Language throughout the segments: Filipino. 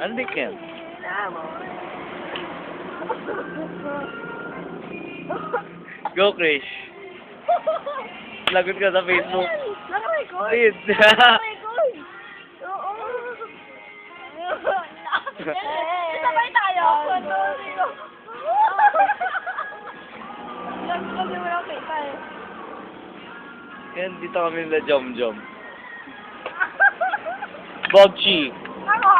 Ano di Ken? Go, Krish. Lagot ka sa Facebook. Naka-record. Please. Naka-record. Oo. Sabay tayo. Kasi wala kita eh. Ken, dito kami nila Jom-Jom. Bogchi. Ako.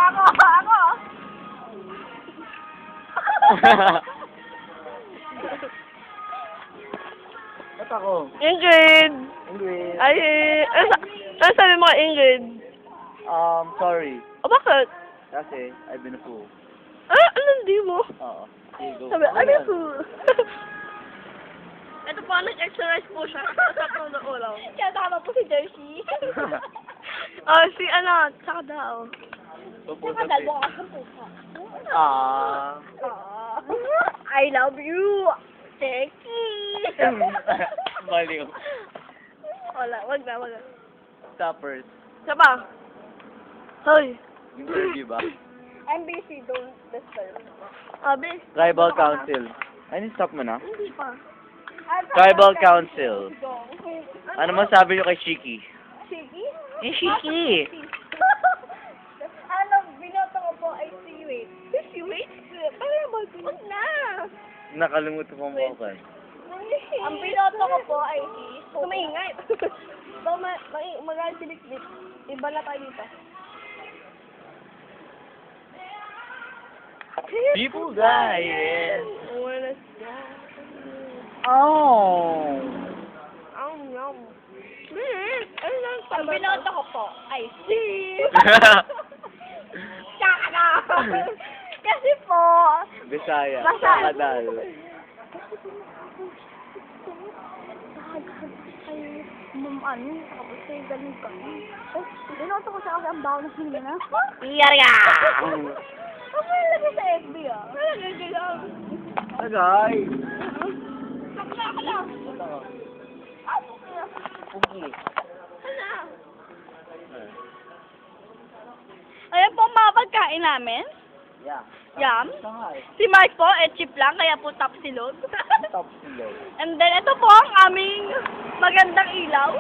Ba't ako? Ingrid! Ingrid. Ay, ano sabi mo kay Ingrid? Sorry. O bakit? Kasi, I've been a fool. Ano hindi mo? Oo. Sige, go. Sabi, ano yan? po? Ito po, nag-exercise po siya. Tapos na ulam. Kasama po si Jersey. Si ano, tsaka daw. Pupunta Saka si... dalawa ka po ka. I love you. Sexy. Baliw. Wala, wag na. Stoppers. Isa pa. Hoy. Interview ba? MBC, don't disturb. Abi. Tribal Council. Ay, stop mo na. Hindi pa. Tribal Council. Ano masabi niyo kay Shiki? Shiggy? Eh, Shiki! Ano, binoto ko po ay si Wait. Si Wait? Parang mag-wag na. Nakalimutan ko mo ako. Ang binoto ko po ay si... Kumingay. So, magaling si Bitbit. Iba na tayo dito. People die, yes. Wala siya. Oh! Yum. Ang binoto ko po ay si... Tsaka na. Kasi po... Bisaya. Basta- Kadal. Ano, tapos kayo ganun ka. Oh, binoto ko siya kasi ang baho ng hininga na. Yariya! Ang malagay sa FB ah. Malagay lang. Tagay! Sakla lang. Ano kaya? Pugi. Ano? Ayan po ang mga pagkain namin. Yeah. Yum. Sangay. Si Mark po, chip lang, kaya po top silog. Top silog. And then, ito po ang aming magandang ilaw.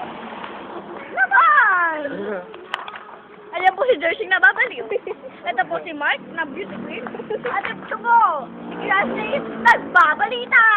Naman! Ayan po si Jersey na babaliw. Ito po si Mark na beauty queen. At ito po, si Classmate nagbabalita!